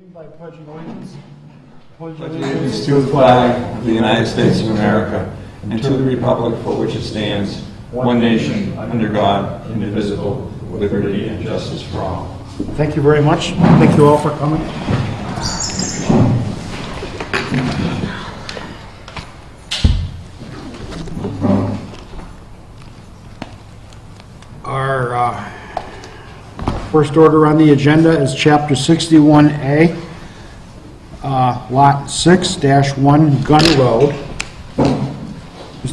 By pledging allegiance. Pledge allegiance to the flag of the United States of America and to the republic for which it stands, one nation, under God, indivisible, with liberty and justice for all. Thank you very much. Thank you all for coming. Our first order on the agenda is Chapter 61A, Lot 6-1, Gun Road.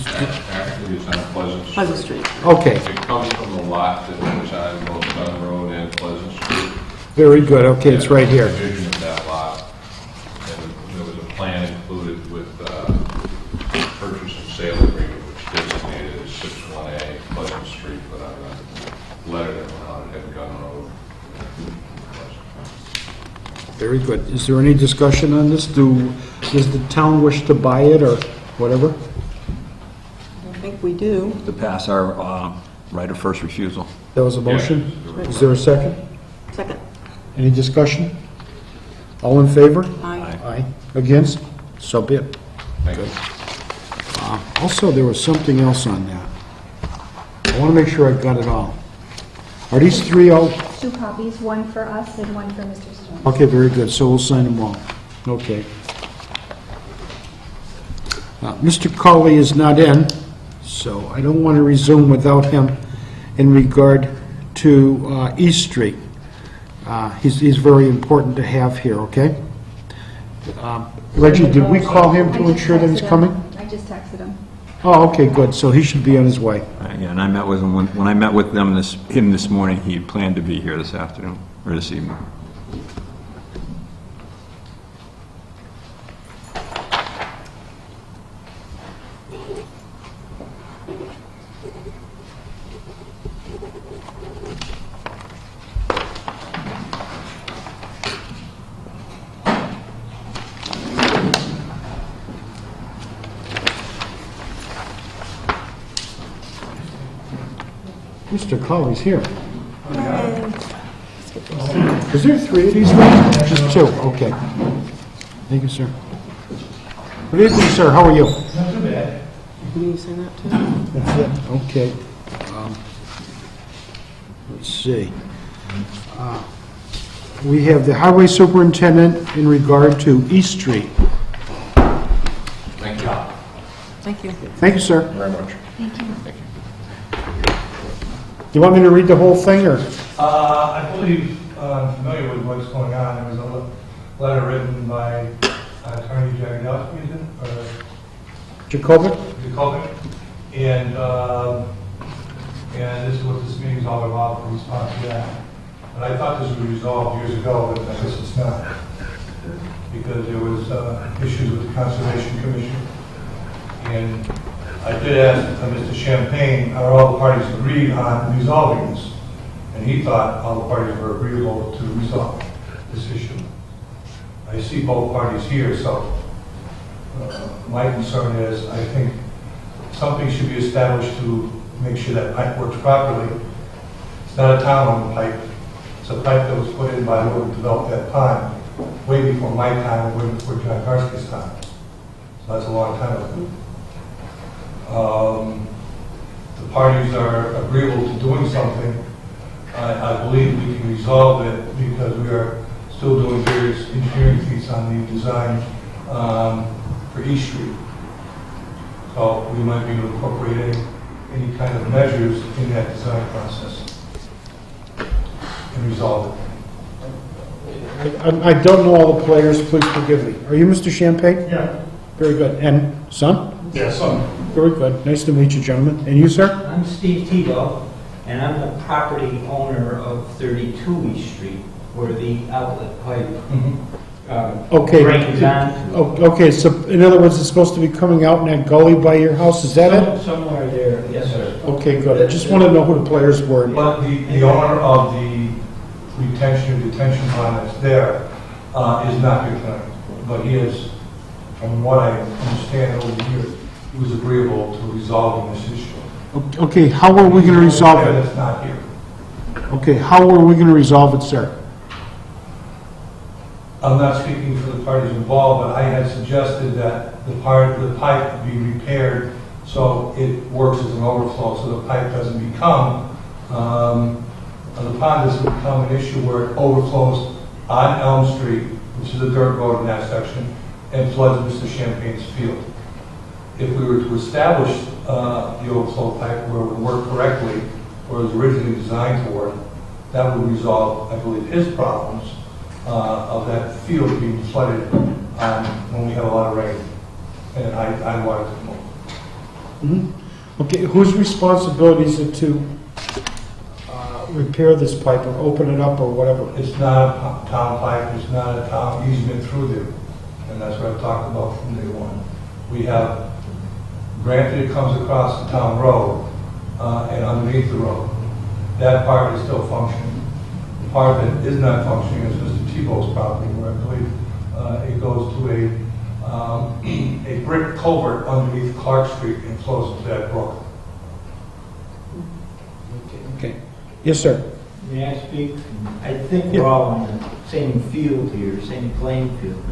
Actually, it's on Pleasant Street. Okay, It comes from the lot that was on both Gun Road and Pleasant Street. very good. Okay, it's right here. Division of that lot. And there was a plan included with purchase and sale agreement, which designated as 61A Pleasant Street, but on the letter that went out, it had Gun Road. Very good. Is there any discussion on this? Does the town wish to buy it or whatever? I think we do. To pass our right of first refusal. That was a motion? Yeah. Is there a second? Second. Any discussion? All in favor? Aye. Aye. Against? So be it. Thank you. Also, there was something else on that. I want to make sure I got it all. Are these three all? 2 copies, one for us and one for Mr. Stone. Okay, very good. So we'll sign them all. Okay. Mr. Colley is not in, so I don't want to resume without him in regard to East Street. He's very important to have here, okay? Reggie, did we call him to ensure that he's coming? I just texted him. Oh, okay, good. So he should be on his way. Yeah, and I met with him, when I met with him this morning, he planned to be here this afternoon, or this evening. Mr. Colley's here. Is there 3 of these ones? Just 2, okay. Thank you, sir. Good evening, sir, how are you? Can you sign that too? That's it, okay. Let's see. We have the highway superintendent in regard to East Street. Thank you. Thank you. Thank you, sir. Very much. Thank you. Thank you. Do you want me to read the whole thing, or? I believe I'm familiar with what's going on. There was a letter written by Attorney Jagodowski, is it? Or Jacobic? Jacobic. And this is what this meeting's all about, in response to that. And I thought this was resolved years ago, but I guess it's not. Because there was issues with the Conservation Commission. And I did ask Mr. Champagne, are all the parties agreed on resolving this? And he thought all the parties were agreeable to resolve this issue. I see both parties here, so my concern is I think something should be established to make sure that pipe works properly. It's not a town-owned pipe. It's a pipe that was put in by whoever developed that pond way before my time and way before John Karski's time. So that's a long time ago. The parties are agreeable to doing something. I believe we can resolve it because we are still doing various engineering feats on the design for East Street. So we might be able to incorporate any kind of measures in that design process and resolve it. I don't know all the players, please forgive me. Are you Mr. Champagne? Yeah. Very good. And son? Yeah, so. Very good. Nice to meet you, gentlemen. And you, sir? I'm Steve Tebow, and I'm the property owner of 32 East Street, where the outlet pipe Okay. drains onto. Okay, so in other words, it's supposed to be coming out in that gully by your house, is that it? Somewhere there, yes, sir. Okay, good. I just want to know who the players were. But the owner of the retention or detention pond that's there is not your client. But he is, from what I understand over the years, he was agreeable to resolving this issue. Okay, how are we going to resolve it? That's not here. Okay, how are we going to resolve it, sir? I'm not speaking for the parties involved, but I had suggested that the pipe be repaired so it works as an overflow, so the pipe doesn't become, the pond doesn't become an issue where it overflows on Elm Street, which is a dirt road in that section, and floods Mr. Champagne's field. If we were to establish the overflow pipe where it would work correctly, or it was originally designed for, that would resolve, I believe, his problems of that field being flooded when we have a lot of rain. And I wanted to move. Okay, whose responsibility is it to repair this pipe or open it up or whatever? It's not a town pipe, it's not a town easement through there. And that's what I've talked about from day one. We have, granted it comes across the town road and underneath the road. That part is still functioning. The part that is not functioning is Mr. Tebow's property, where I believe it goes to a brick culvert underneath Clark Street and flows into that brook. Okay. Yes, sir. May I speak? I think we're all on the same field here, same playing field.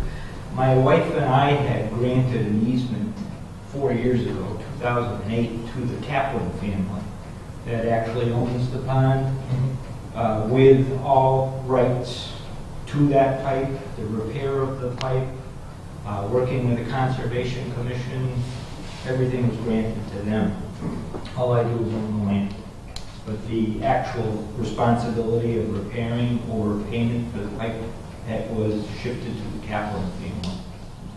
My wife and I had granted an easement 4 years ago, 2008, to the Kaplan family that actually owns the pond, with all rights to that pipe, the repair of the pipe, working with the Conservation Commission. Everything was granted to them. All I do is own the land. But the actual responsibility of repairing or payment for the pipe, that was shifted to the Kaplan family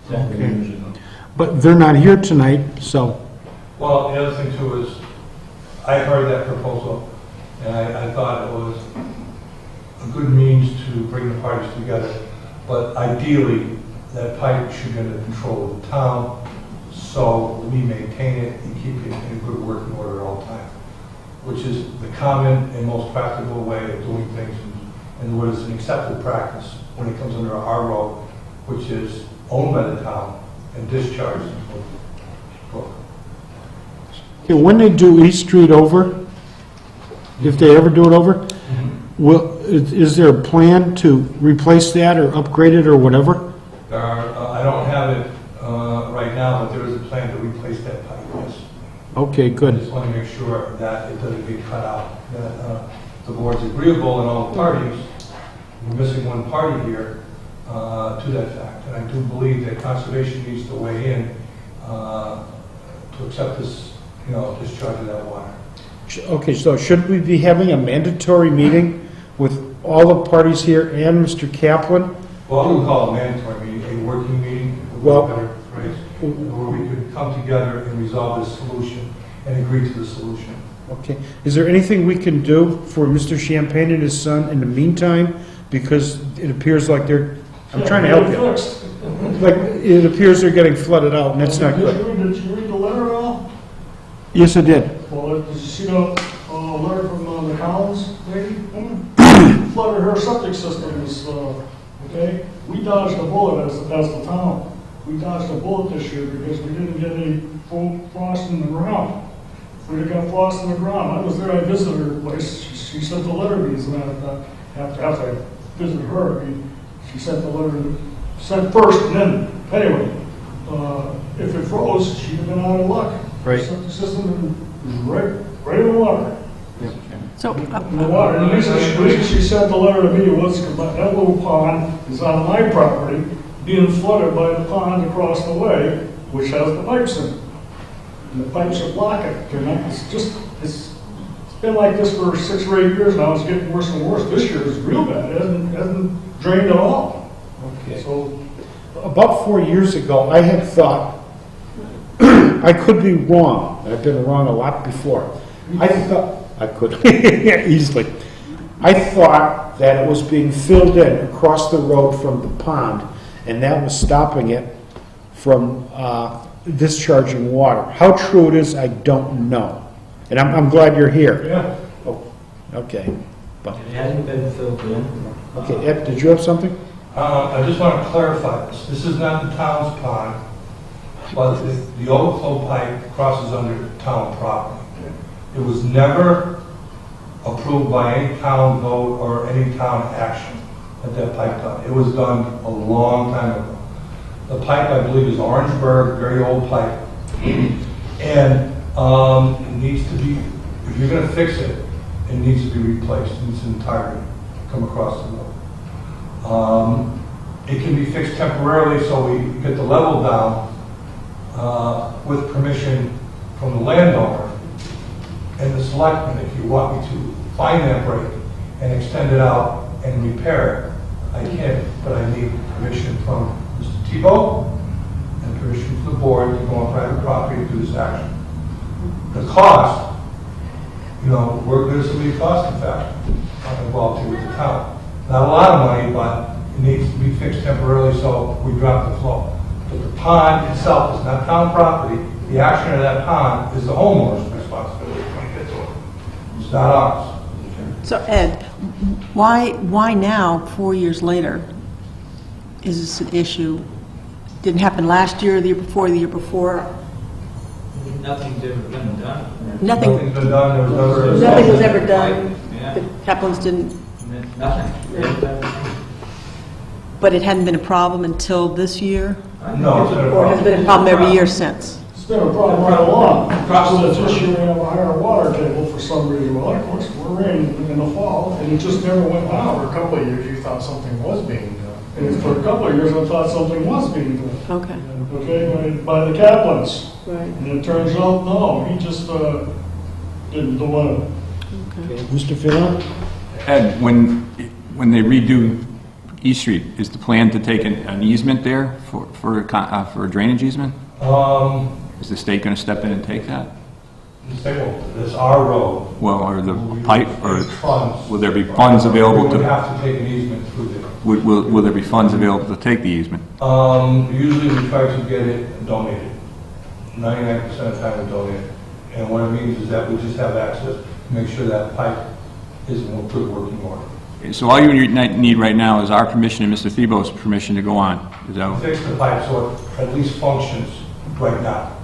several years ago. But they're not here tonight, so, Well, the other thing too is, I heard that proposal, and I thought it was a good means to bring the parties together. But ideally, that pipe should be under control of the town, so we maintain it and keep it in a good working order all the time, which is the common and most practical way of doing things, and what is an accepted practice when it comes under our road, which is owned by the town and discharged into the brook. okay, when they do East Street over, if they ever do it over, is there a plan to replace that or upgrade it or whatever? There are, I don't have it right now, but there is a plan to replace that pipe, yes. Okay, I good. just want to make sure that it doesn't get cut out, that the board's agreeable and all the parties. We're missing one party here to that fact. And I do believe that conservation needs to weigh in to accept this, discharge of that water. Okay, so should we be having a mandatory meeting with all the parties here and Mr. Kaplan? Well, I wouldn't call it a mandatory meeting, a working meeting, Well- a better phrase, where we could come together and resolve this solution and agree to the solution. Okay, is there anything we can do for Mr. Champagne and his son in the meantime? Because it appears like I'm trying to help you. Like, it appears they're getting flooded out, and that's not good. Did you read the letter at all? Yes, I did. Well, did you see the letter from the Collins lady? Flooded her septic system is, okay? We dodged a bullet as the town. We dodged a bullet this year because we didn't get any frost in the ground. If we'd have got frost in the ground, I was there, I visited her place. She sent the letter to me, as a matter of fact. After I visited her, she sent the letter, sent first, and then, anyway, if it froze, she'd have been out of luck. Right. The septic system is right in the water. So, In the water. And the reason she sent the letter to me was because that little pond is on my property, being flooded by the pond across the way, which has the pipes in it. And the pipes are blocking it. And it's been like this for 6 or 8 years now. It's getting worse and worse. This year is real bad. It hasn't drained at all. Okay. So, About 4 years ago, I had thought, I could be wrong, I've been wrong a lot before. I thought, I could, easily. I thought that it was being filled in across the road from the pond, and that was stopping it from discharging water. How true it is, I don't know. And I'm glad you're here. Yeah. Oh, okay. But, It hasn't been filled in. okay, Ed, did you have something? I just want to clarify this. This is not the town's pond, but the overflow pipe crosses under town property. It was never approved by any town vote or any town action. had that pipe done. It was done a long time ago. The pipe, I believe, is Orangeburg, very old pipe. And it needs to be, if you're gonna fix it, it needs to be replaced in its entirety, come across the road. It can be fixed temporarily so we get the level down with permission from the landowner and the selectmen. If you want me to find that break and extend it out and repair it, I can, but I need permission from Mr. Tebow and permission from the board to go on private property to do this action. The cost, you know, there's going to be a cost involved here with the town. Not a lot of money, but it needs to be fixed temporarily so we drop the flow. But the pond itself is not town property. The action of that pond is the homeowner's responsibility when it gets over. It's not ours. So Ed, why now, 4 years later, is this an issue? Didn't happen last year, the year before, the year before? Nothing's ever been done. Nothing's been done. There was never. Nothing was ever done. Yeah. The Kaplans didn't, Nothing. but it hadn't been a problem until this year? No, it's been a Or has it problem. been a problem every year since? It's been a problem right along. So this year we have a higher water table for some reason. Well, of course, we're in the fall, and it just never went For down. a couple of years, you thought something was being done. And for a couple of years, I thought something was being done. Okay, Okay, by the Kaplans. right, And it turns out, no, he just didn't do it. okay. Mr. Philip? Ed, when they redo East Street, is the plan to take an easement there for a drainage easement? Is the state going to step in and take that? It's our road. Well, or the pipe, or Funds. will there be funds available We would to, have to take an easement through there. will there be funds available to take the easement? Usually we try to get it donated. 99% of the time we donate it. And what it means is that we just have access to make sure that pipe is in good working order. So all you need right now is our permission and Mr. Thiebaud's permission to go on. Is that, Fix the pipe so it at least functions right now.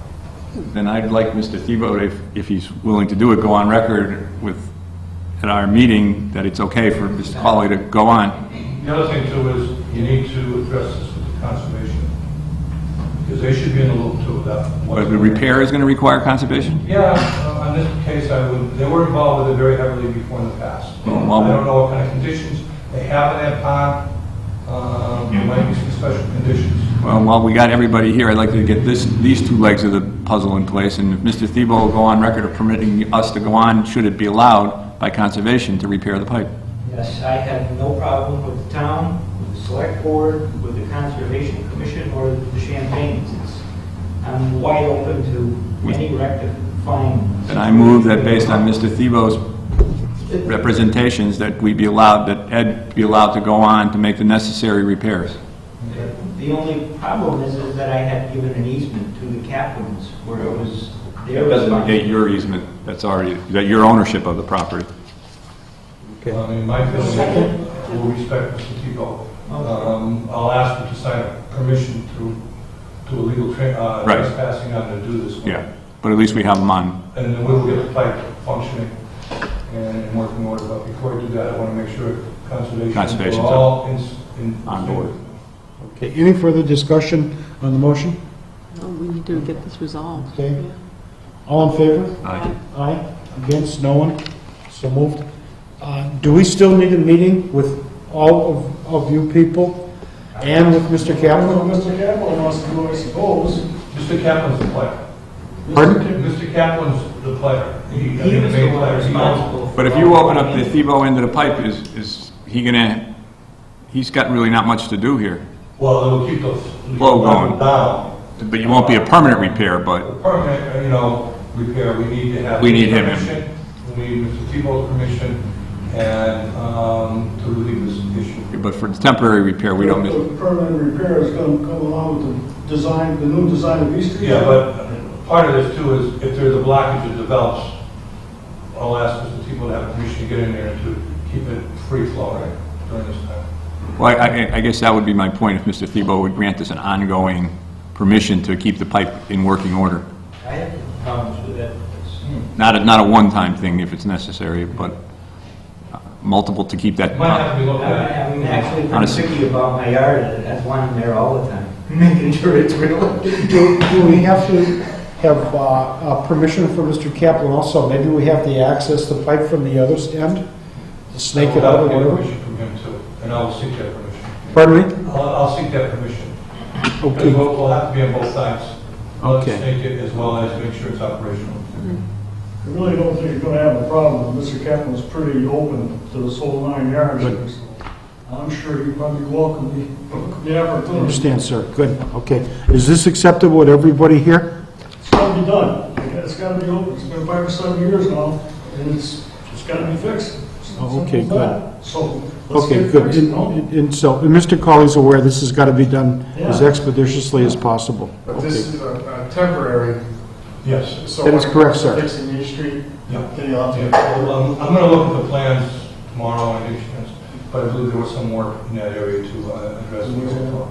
then I'd like Mr. Thiebaud, if he's willing to do it, go on record at our meeting that it's okay for Mr. Colley to go on. The other thing too is you need to address this with the conservation. Because they should be in the loop too. But the repair is going to require conservation? Yeah, on this case, they were involved with it very heavily before in the past. Well, I don't know what kind of conditions they have in that pond. There might be some special conditions. Well, while we got everybody here, I'd like to get these two legs of the puzzle in place, and if Mr. Thiebaud will go on record of permitting us to go on, should it be allowed by conservation to repair the pipe. Yes, I have no problem with the town, with the select board, with the conservation commission, or the Champagnes. I'm wide open to any rectifying. And I move that based on Mr. Thiebaud's representations, that we be allowed, that Ed be allowed to go on to make the necessary repairs. The only problem is that I had given an easement to the Kaplans where it was their That doesn't responsibility. negate your easement, that's already, that your ownership of the property. I mean, my feeling is we'll respect Mr. Tebow. I'll ask him to sign a permission to a legal Right. trespassing on to do this. Yeah, but at least we have them on. And then we'll get the pipe functioning and in working order. But before I do that, I want to make sure Conservation's we're all in on board. Okay, any further discussion on the motion? No, we need to get this resolved. Okay. Yeah. All in favor? Aye. Aye. Against, no one? So moved. Do we still need a meeting with all of you people and with Mr. What Kaplan? Mr. Kaplan wants to do, I suppose. Mr. Kaplan's the player. Pardon? Mr. Kaplan's the player. He the was the main one player. He owns- responsible. But if you open up the Thiebaud end of the pipe, is he gonna, he's got really not much to do here. Well, it'll keep the Flow going. down. But you won't be a permanent repair, but Permanent, repair, we need to have. We need him. permission. We need Mr. Tebow's permission and, to relieve this issue. but for temporary repair, we don't miss. The permanent repair is going to come along with the design, the new design of East Street. Yeah, but part of this too is if there's a blockage that develops, I'll ask Mr. Tebow to have permission to get in there and to keep it free flow, right, during this time. Well, I guess that would be my point, if Mr. Thiebaud would grant us an ongoing permission to keep the pipe in working order. I have no problems with that. Not a one-time thing if it's necessary, but multiple to keep that? Might have to be looked at. I'm actually Honestly. pretty picky about my yard, and that's why I'm there all the time, making sure it's real. Do we have to have permission from Mr. Kaplan also? Maybe we have to access the pipe from the other end? To snake it out or I'll get whatever? permission from him too, and I'll seek that permission. Pardon me? I'll seek that permission. Okay. Because we'll have to be on both sides. Okay. Let's take it as well as make sure it's operational. I really don't think you're gonna have a problem. Mr. Kaplan's pretty open to this whole 9 yards here, so I'm sure he'd probably welcome the opportunity. Understand, sir. Good. Okay. Is this acceptable with everybody here? It's gotta be done. It's gotta be open. It's been 5 or 7 years now, and it's gotta be fixed. Oh, okay, Simple as that. So, let's Okay, get it good. fixed, you know? And so, and Mr. Colley's aware this has got to be done as Yeah. expeditiously as possible. But Okay. this is a temporary, Yes. so. That is when it correct, comes to sir. Fixing East Street, Yeah. then you'll have to Yeah, get. well, I'm gonna look at the plans tomorrow and but I believe there was some work in that area to address it as well.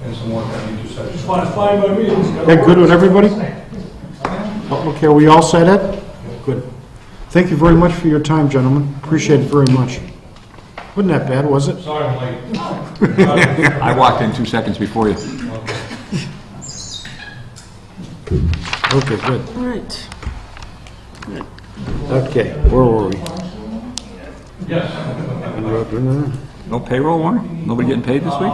And some work on the intersection. It's fine by me. It's gotta That good with work. everybody? Okay, are we all set, Ed? Good. Thank you very much for your time, gentlemen. Appreciate it very much. Wasn't that bad, was it? Sorry I'm late. I walked in 2 seconds before you. Okay, good. All right. Okay, where were we? Yes. No payroll warrant? Nobody getting paid this week?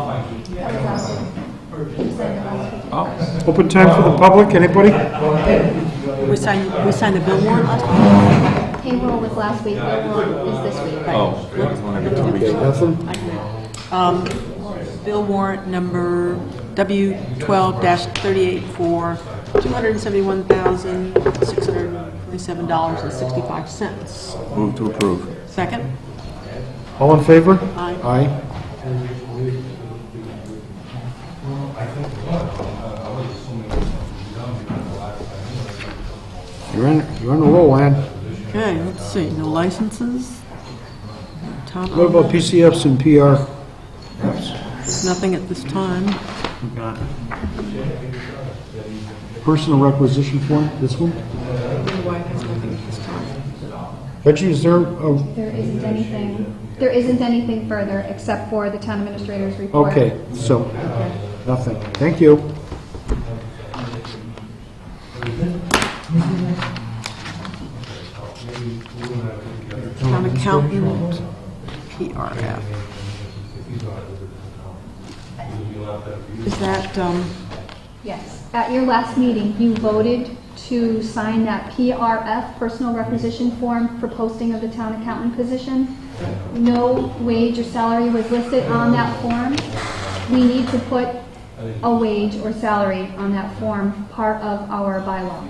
Oh, Open time for the public, anybody? We signed the bill warrant last week? Payroll was last week, payroll is this week. oh. Okay, nothing? Bill warrant number W12-38 for $271,627.65. Move to approve. Second? All in favor? Aye. Aye. You're on a roll, Ann. Okay, let's see, no licenses? Town What about PCFs and PR? Nothing at this time. Personal requisition form, this one? Why has nothing at this time? Reggie, is there, There isn't anything further except for the town administrator's report. okay, so, nothing. Thank you. Town accountant, PRF. Is that, Yes. At your last meeting, you voted to sign that PRF, personal requisition form for posting of the town accountant position. No wage or salary was listed on that form. We need to put a wage or salary on that form, part of our bylaw.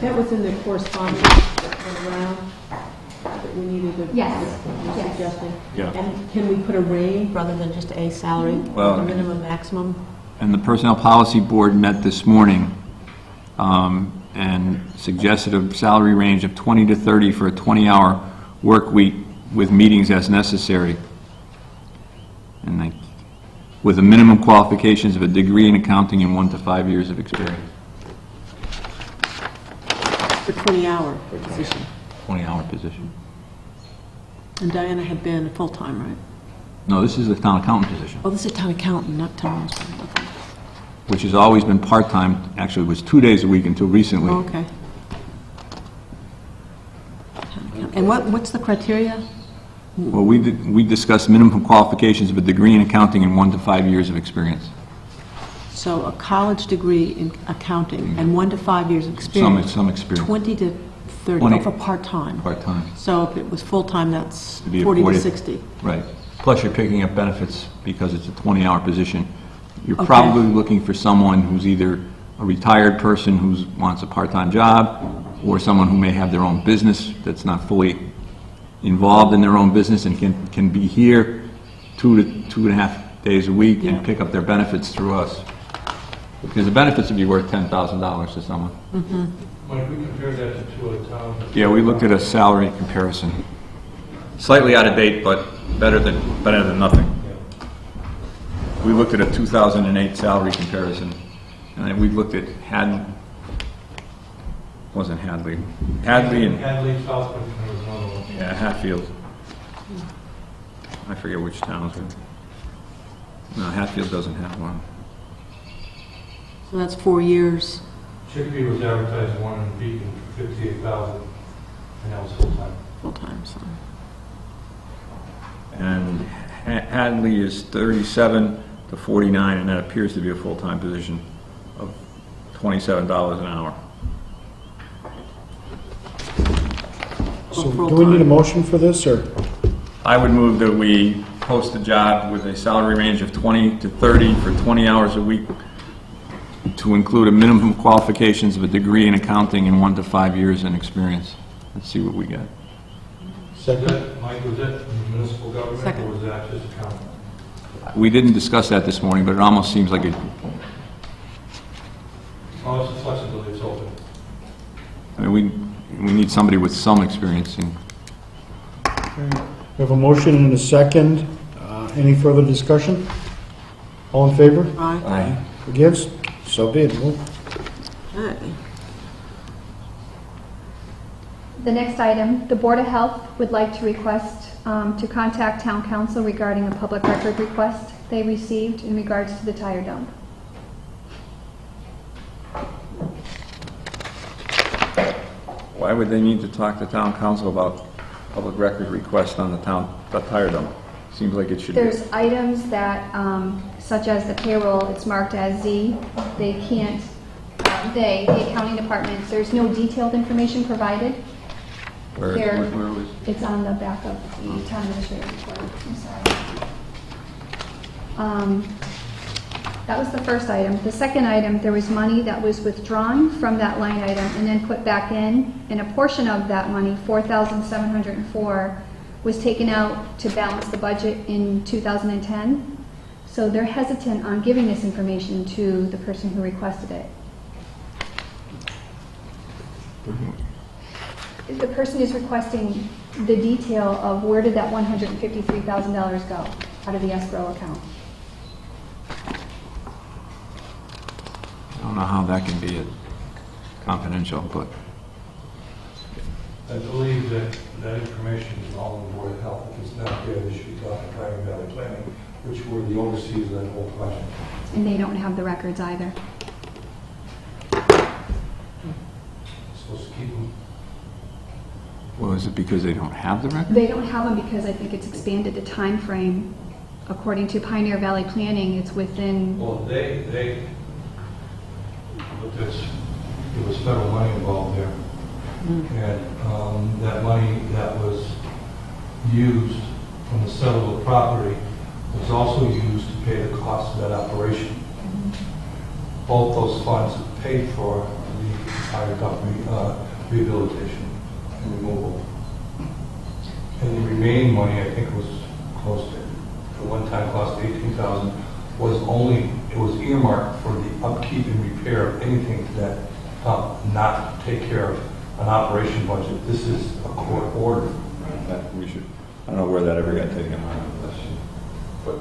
that was in the correspondence that went around, that we needed to... Yes, you're yes. suggesting? Yeah. And can we put a range rather than just a salary? Well- A minimum, maximum? And the Personnel Policy Board met this morning and suggested a salary range of 20 to 30 for a 20-hour work week with meetings as necessary. And with the minimum qualifications of a degree in accounting and 1 to 5 years of experience. For 20-hour position. 20-hour position. And Diana had been full-time, right? No, this is the town accountant position, Oh, this is town accountant, not town administrator. Okay. which has always been part-time. Actually, it was 2 days a week until recently. Oh, okay. Town accountant. And what's the criteria? Well, we discussed minimum qualifications of a degree in accounting and 1 to 5 years of experience. So a college degree in accounting and 1 to 5 years of experience. Some experience, 20 to 30, 20. oh, for part-time. part-time. So if it was full-time, that's It'd be a 40 to 40. 60. Right. Plus, you're picking up benefits because it's a 20-hour position. You're Okay. probably looking for someone who's either a retired person who wants a part-time job, or someone who may have their own business that's not fully involved in their own business and can be here 2 to 2.5 days a week Yeah. and pick up their benefits through us. Because the benefits would be worth $10,000 to someone. Mike, we compared that to two of the towns. Yeah, we looked at a salary comparison. Slightly out of date, but better than nothing. We looked at a 2008 salary comparison, and we looked at wasn't Hadley. Hadley and, Hadley, Southwick, and there was another one. yeah, Hatfield. I forget which towns were. No, Hatfield doesn't have one. So that's 4 years. Chicopee was advertised one in Beacon for 58,000, and that was full-time. Full-time, so. And Hadley is 37 to 49, and that appears to be a full-time position of $27 an hour. So do we need a motion for this, or? I would move that we post a job with a salary range of 20 to 30 for 20 hours a week to include a minimum qualifications of a degree in accounting and 1 to 5 years in experience. Let's see what we get. Was that, Mike, was that municipal government, Second. or was that just accounting? We didn't discuss that this morning, but it almost seems like it, Oh, it's a flexibility, it's open. I mean, we need somebody with some experience in. We have a motion and a second. Any further discussion? All in favor? Aye. Against? So be it. Move. Okay. The next item, the Board of Health would like to request to contact Town Council regarding a public record request they received in regards to the tire dump. Why would they need to talk to town council about public record request on the tire dump? Seems like it should be. There's items that, such as the payroll, it's marked as Z. They can't, the accounting department, there's no detailed information provided. Where was? It's on the back of the town administrator report, I'm sorry. That was the first item. The second item, there was money that was withdrawn from that line item and then put back in, and a portion of that money, $4,704, was taken out to balance the budget in 2010. So they're hesitant on giving this information to the person who requested it. The person is requesting the detail of where did that $153,000 go out of the escrow account. I don't know how that can be confidential, but I believe that that information is all on the Board of Health. If it's not there, they should be talking to Pioneer Valley Planning, which were the overseers of that whole project. And they don't have the records either. Supposed to keep them. well, is it because they don't have the record? They don't have them because I think it's expanded the time frame. According to Pioneer Valley Planning, it's within, Well, they, but there was federal money involved there. And that money that was used from the sale of the property was also used to pay the cost of that operation. Both those funds paid for the fire company rehabilitation and removal. And the remaining money, I think it was close to, the one-time cost of $18,000, was only, it was earmarked for the upkeep and repair of anything to that dump, not to take care of an operation budget. This is a court order. That we should, I don't know where that ever got taken on. But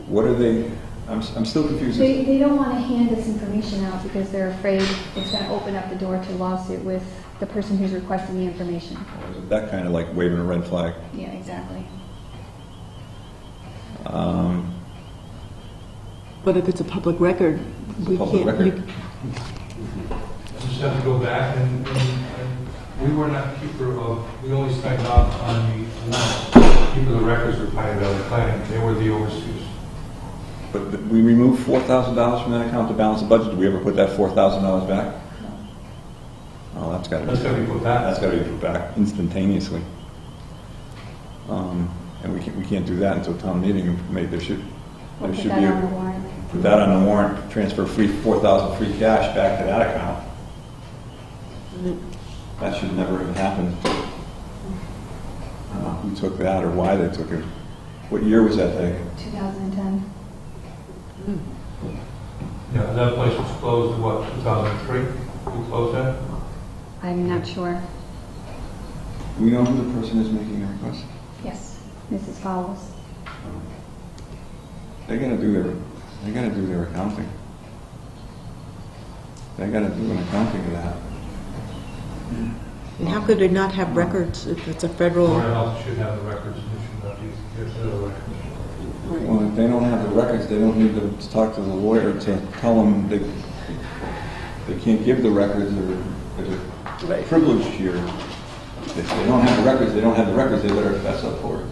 what are they, I'm still confused. they don't want to hand this information out because they're afraid it's going to open up the door to lawsuit with the person who's requesting the information. Or is it that kind of like waving a red flag? Yeah, exactly. But if it's a public record, we public can't. record. Just have to go back and we were not keeper of, we only signed off on the warrant. Keeper of the records were Pioneer Valley Planning. They were the overseers. But we removed $4,000 from that account to balance the budget. Did we ever put that $4,000 back? Oh, that's got to be. That's got to be put back. That's got to be put back instantaneously. And we can't do that until town meeting. Maybe there should We'll be put that on the warrant. put that on the warrant. Transfer $4,000 free cash back to that account. That should never have happened. I don't know who took that or why they took it. What year was that taken? 2010. Yeah, that place was closed, what, 2003? We closed that? I'm not sure. Do we know who the person is making the request? Yes, Mrs. Fowles. They gotta do their accounting. They gotta do an accounting of that. And how could they not have records if it's a Board federal? of Health should have the records, and they should not get rid of the records. Well, if they don't have the records, they don't need to talk to the lawyer to tell them they can't give the records or there's a privilege here. If they don't have the records, they don't have the records, they better fess up for it.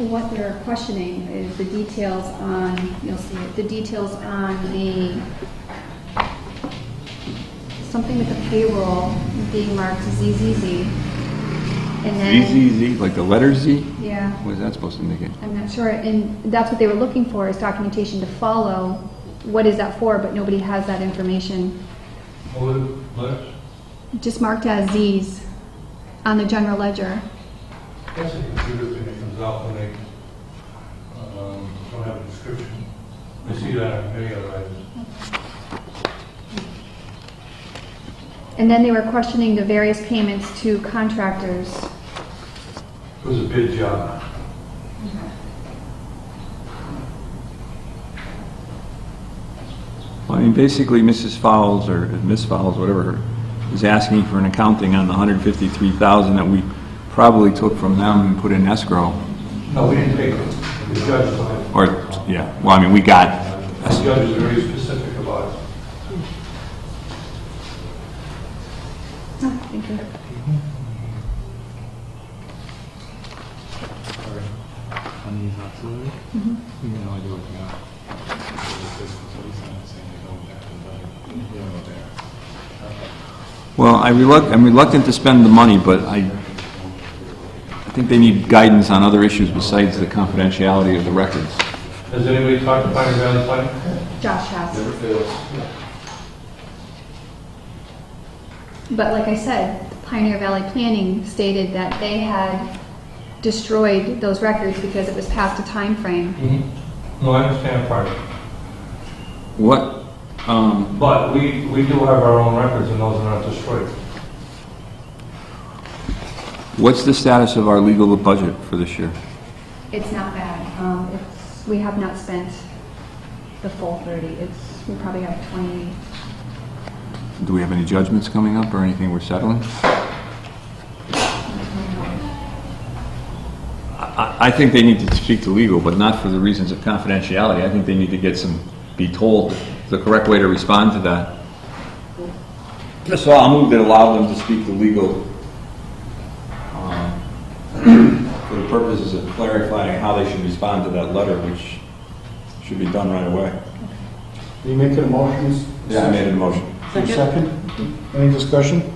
What they're questioning is the details on, you'll see it, the details on the, something with the payroll being marked ZZZ. And then, ZZZ, like the letter Z? yeah, What is that supposed to indicate? I'm not sure, and that's what they were looking for, is documentation to follow. What is that for? But nobody has that information. What were the letters? Just marked as Zs on the general ledger. That's a computer thing that comes out when they don't have a description. I see that on many other items. And then they were questioning the various payments to contractors. It was a bid job. Well, I mean, basically, Mrs. Fowles, or Miss Fowles, whatever, is asking for an accounting on the $153,000 that we probably took from them and put in escrow. No, we didn't take it. The judge took it. Or, yeah, well, I mean, we got, The judge is very specific about it. Oh, thank you. well, I'm reluctant to spend the money, but I think they need guidance on other issues besides the confidentiality of the records. Has anybody talked to Pioneer Valley Planning? Josh has. But like I said, Pioneer Valley Planning stated that they had destroyed those records because it was past a time frame. No, I understand part. What, But we do have our own records and those are not destroyed. what's the status of our legal budget for this year? It's not bad. We have not spent the full 30. We probably have 20. Do we have any judgments coming up or anything we're settling? I think they need to speak to legal, but not for the reasons of confidentiality. I think they need to be told the correct way to respond to that. So I'll move that allow them to speak to legal for the purposes of clarifying how they should respond to that letter, which should be done right away. Are you making a motion? Yeah, I made a motion. Second? Any discussion?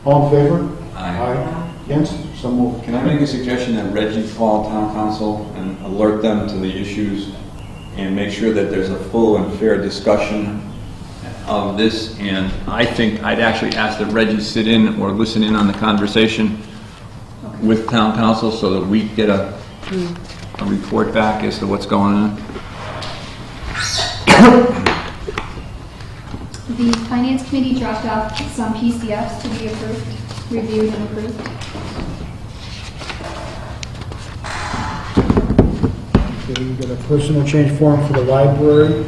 All in favor? Aye. Against? So moved. Can I make a suggestion that Reggie call town council and alert them to the issues and make sure that there's a full and fair discussion of this? And I think I'd actually ask that Reggie sit in or listen in on the conversation with town council so that we get a report back as to what's going on. The Finance Committee dropped off some PCFs to be approved, reviewed and approved. Okay, we got a personal change form for the library.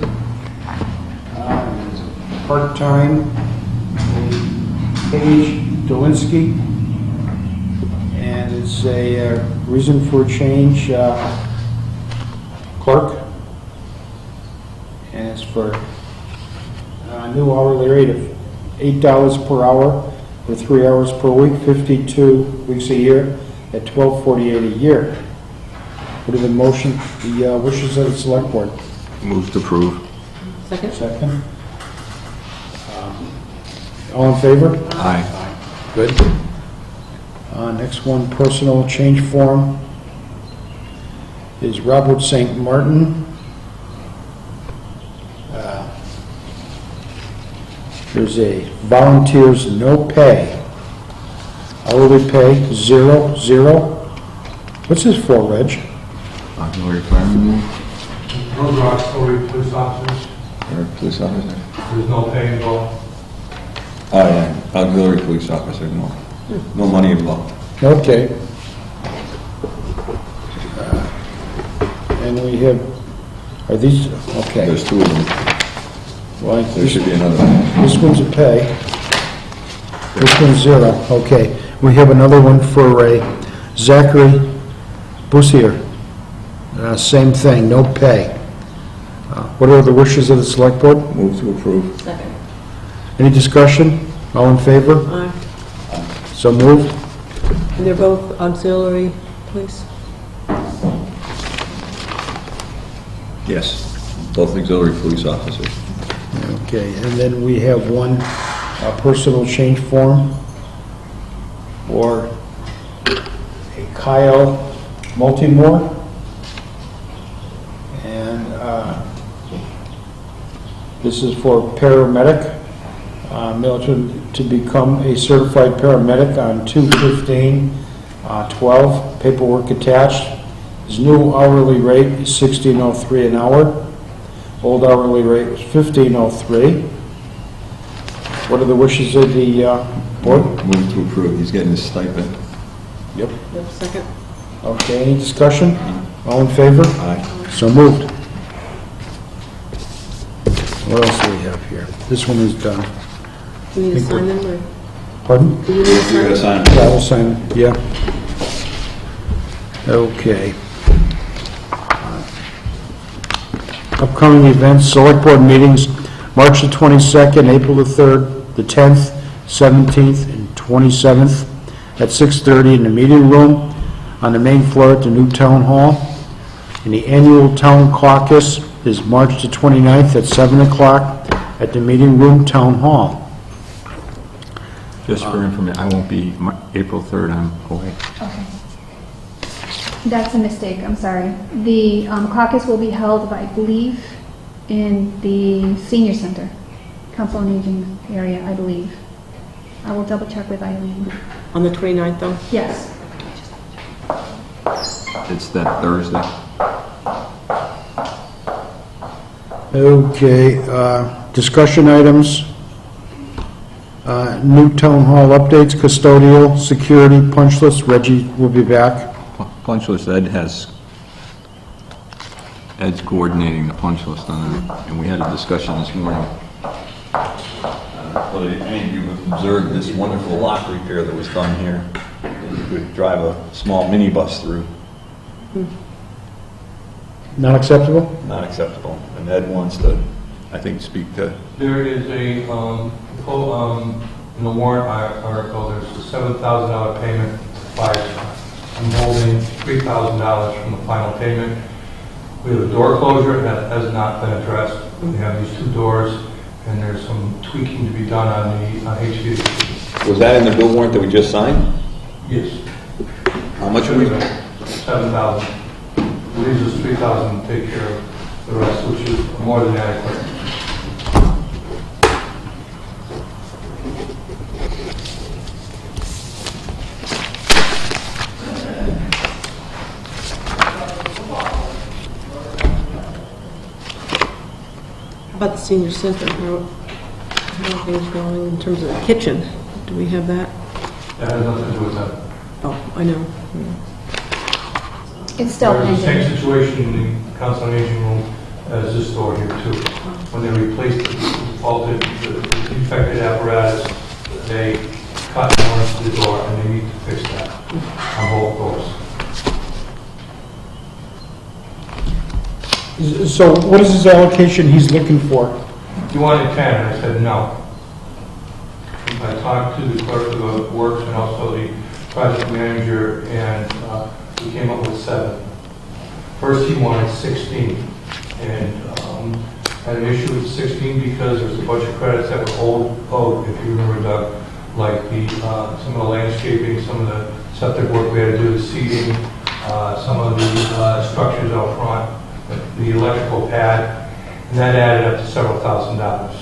Part-time, Paige Dolinsky. And it's a reason for change, clerk. And it's for a new hourly rate of $8 per hour for 3 hours per week, 52 weeks a year, at $12.48 a year. What are the wishes of the select board? Move to approve. Second. All in favor? Aye. Good. Next one, personal change form, is Robert St. Martin. There's a volunteers no pay. Hourly pay, 0. What's this for, Reg? Auxiliary fireman Those are auxiliary police officers. or police officer? There's no pay involved. Oh, yeah, auxiliary police officer, no money involved. Okay. And we have, are these, okay. There's two of them. Well, There should be another one. This one's a pay. This one's 0, okay. We have another one for Zachary Bussier. Same thing, no pay. What are the wishes of the select board? Move to approve. Second. Any discussion? All in favor? Aye. So moved. And they're both auxiliary police? Yes, both auxiliary police officers. Okay, and then we have one personal change form for a Kyle Multimore. And this is for paramedic, military, to become a certified paramedic on 2/15/12, paperwork attached. His new hourly rate is $16.03 an hour. Old hourly rate was $15.03. What are the wishes of the board? Move to approve. He's getting his stipend. Yep. Yep, second. Okay, any discussion? All in favor? Aye. So moved. What else do we have here? This one is done. Do you need to sign them, or Pardon? do you need to sign You're them? gonna sign. Yeah, we'll sign, yeah. Okay. Upcoming events, select board meetings, March the 22nd, April the 3rd, the 10th, 17th, and 27th at 6:30 in the meeting room on the main floor at the new town hall. And the annual town caucus is March the 29th at 7 o'clock at the meeting room, town hall. Just for information, I won't be, April 3rd, I'm away. Okay. That's a mistake, I'm sorry. The caucus will be held, I believe, in the senior center, Council on Aging area, I believe. I will double check with Eileen. On the 29th, though? Yes. It's that Thursday. Okay, discussion items. New town hall updates, custodial, security, punch list. Reggie will be back. Punch list, Ed's coordinating the punch list on it, and we had a discussion this morning. Whether any of you have observed this wonderful lock repair that was done here, you could drive a small minibus through. Not acceptable? Not acceptable. And Ed wants to, I think, speak to. There is a, in the warrant article, there's a $7,000 payment to fire. I'm holding $3,000 from the final payment. We have a door closure that has not been addressed. We have these two doors, and there's some tweaking to be done on the HVAC. Was that in the bill warrant that we just signed? Yes. How much are we? 7,000. Leaves us 3,000 to take care of the rest, which is more than adequate. How about the senior center? How are things going in terms of the kitchen? Do we have that? That has nothing to do with that. Oh, I know. It's still There's the same pending. situation in the Council on Aging room as this door here too. When they replaced the faulted, the defected apparatus, they cut onto the door and they need to fix that on both doors. So what is his allocation he's looking for? You wanted 10, and I said no. I talked to the clerk of the works and also the project manager, and we came up with 7. First, he wanted 16, and had an issue with 16 because there's a bunch of credits that were owed, if you remember, Doug, like some of the landscaping, some of the septic work we had to do, the seating, some of the structures out front, the electrical pad, and that added up to several $1,000s.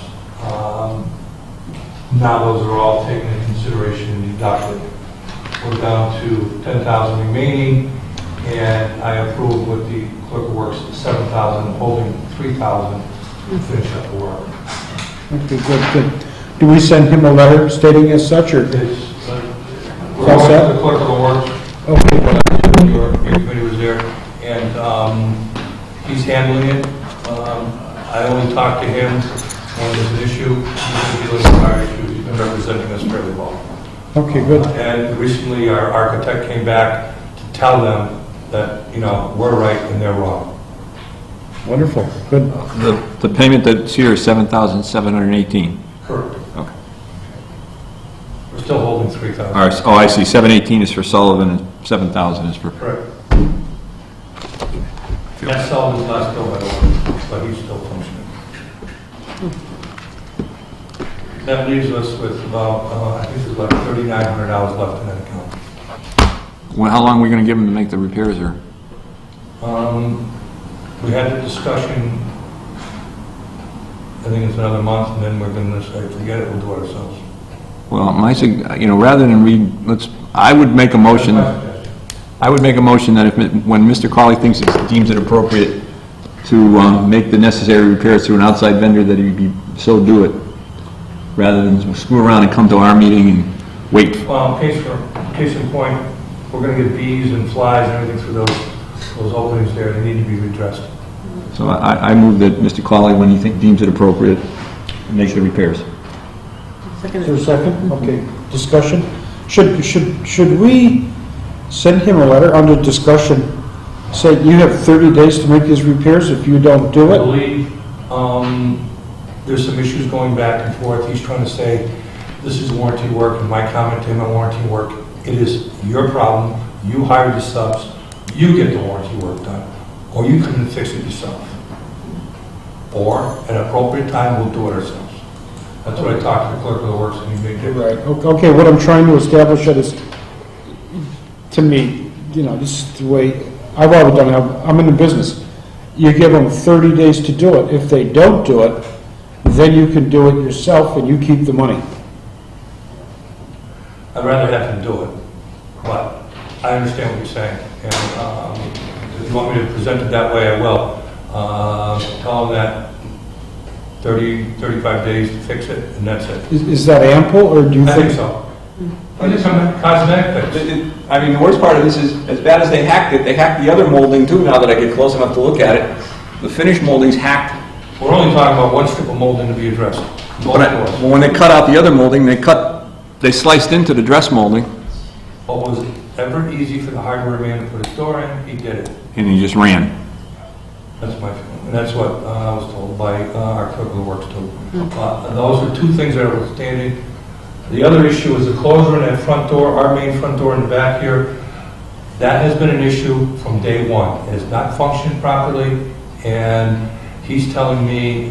Now those are all taken into consideration and deducted. We're down to 10,000 remaining, and I approve with the clerk of works 7,000, holding 3,000 to finish up the work. Okay, good. Do we send him a letter stating as such, or? It's, we're All going set? to the clerk of the works. Okay. Your committee was there, and he's handling it. I only talked to him when there's an issue, he's been dealing with our issues, he's been representing us fairly well. Okay, good. And recently, our architect came back to tell them that, you know, we're right and they're wrong. Wonderful, good. The payment that's here is $7,718. Correct. Okay. We're still holding 3,000. All right, oh, I see, 718 is for Sullivan and 7,000 is for... Correct. That's Sullivan's last bill, by the way, but he's still functioning. That leaves us with about, I think there's about $3,900 left in that account. Well, how long are we going to give them to make the repairs here? We had the discussion, I think it's another month, and then we're going to say, forget it, we'll do it ourselves. Well, rather than read, I would make a motion, that when Mr. Cawley deems it appropriate to make the necessary repairs through an outside vendor, that he so do it, rather than screw around and come to our meeting and wait. Well, case in point, we're going to get bees and flies and everything through those openings there, they need to be redressed. So I move that Mr. Cawley, when he deems it appropriate, make the repairs. Is there a second? Okay, discussion? Should we send him a letter under discussion, say you have 30 days to make these repairs if you don't do I it? believe there's some issues going back and forth. He's trying to say, this is warranty work, and my comment to him on warranty work, it is your problem, you hired the subs, you get the warranty work done, or you come and fix it yourself. Or, at an appropriate time, we'll do it ourselves. That's what I talked to the clerk of the works, and he made it. Right, okay, what I'm trying to establish is, to me, this is the way, I've always done it, I'm in the business. You give them 30 days to do it. If they don't do it, then you can do it yourself and you keep the money. I'd rather have him do it, but I understand what you're saying, and if you want me to present it that way, I will. Tell him that 35 days to fix it, and that's it. Is that ample, or do you I think? think so. I just some cosmetic fix. The worst part of this is, as bad as they hacked it, they hacked the other molding too, now that I get close enough to look at it. The finished molding's hacked. We're only talking about one strip of molding to be addressed. But when they cut out the other molding, they sliced into the dress molding, What was ever easy for the hardware man to put his door in, he did it. and he just ran. That's my feeling, and that's what I was told by our clerk of the works too. Those are two things that are outstanding. The other issue is the closure in that front door, our main front door in the back here. That has been an issue from day one. It has not functioned properly, and he's telling me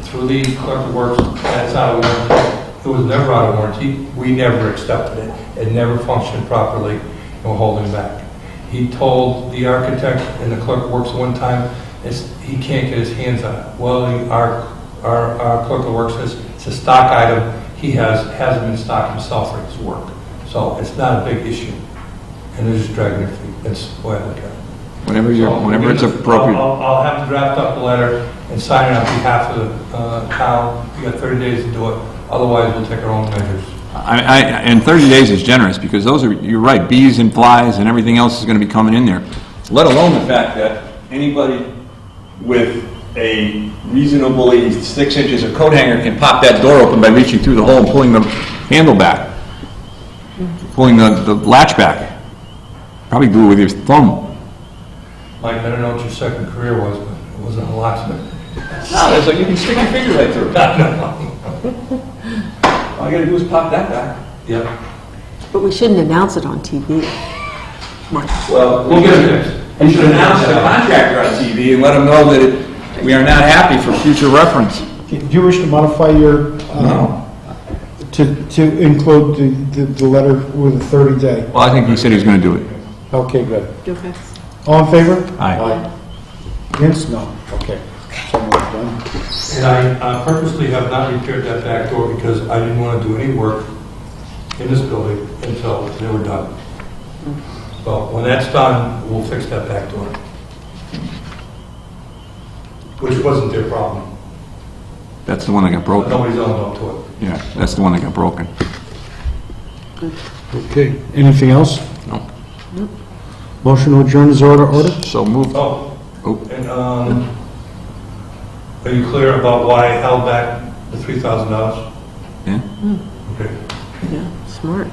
through the clerk of works, that's out of warranty. It was never out of warranty. We never accepted it. It never functioned properly, and we're holding back. He told the architect and the clerk of works one time, he can't get his hands on it. Well, our clerk of works says it's a stock item. He hasn't been stocked himself for his work. So it's not a big issue. And they're just dragging their feet. That's the way I look at it. Whenever it's appropriate. I'll have to draft up the letter and sign it on behalf of the town. You got 30 days to do it. Otherwise, we'll take our own measures. And 30 days is generous, because you're right, bees and flies and everything else is going to be coming in there. Let alone the fact that anybody with a reasonably 6 inches of coat hanger can pop that door open by reaching through the hole and pulling the handle back, pulling the latch back. Probably do it with your thumb. Mike, I don't know what your second career was, but it wasn't a locksmith. No, it's like you can stick your finger right through it. All you gotta do is pop that back. Yep. But we shouldn't announce it on TV. Well, We'll get it fixed. you should announce the contractor on TV and let them know that we are not happy for future reference. Do you wish to modify your, to include the letter with a 30-day? Well, I think he said he was going to do it. Okay, good. Okay. All in favor? Aye. Against? No. Okay. So moved, done. And I purposely have not repaired that back door because I didn't want to do any work in this building until they were done. So when that's done, we'll fix that back door. Which wasn't their problem. That's the one that got broken. Nobody's owned up to it. Yeah, that's the one that got broken. Okay. Anything else? No. Motion to adjourn is ordered? So moved. Oh, Oh. and Are you clear about why I held back the $3,000? Yeah? Okay. Yeah, smart.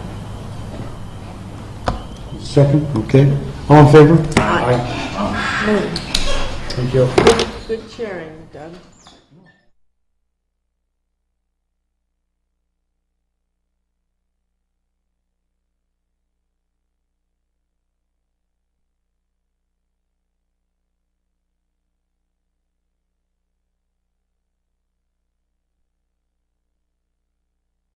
Second, okay. All in favor? Aye. Thank you. Good sharing, Doug.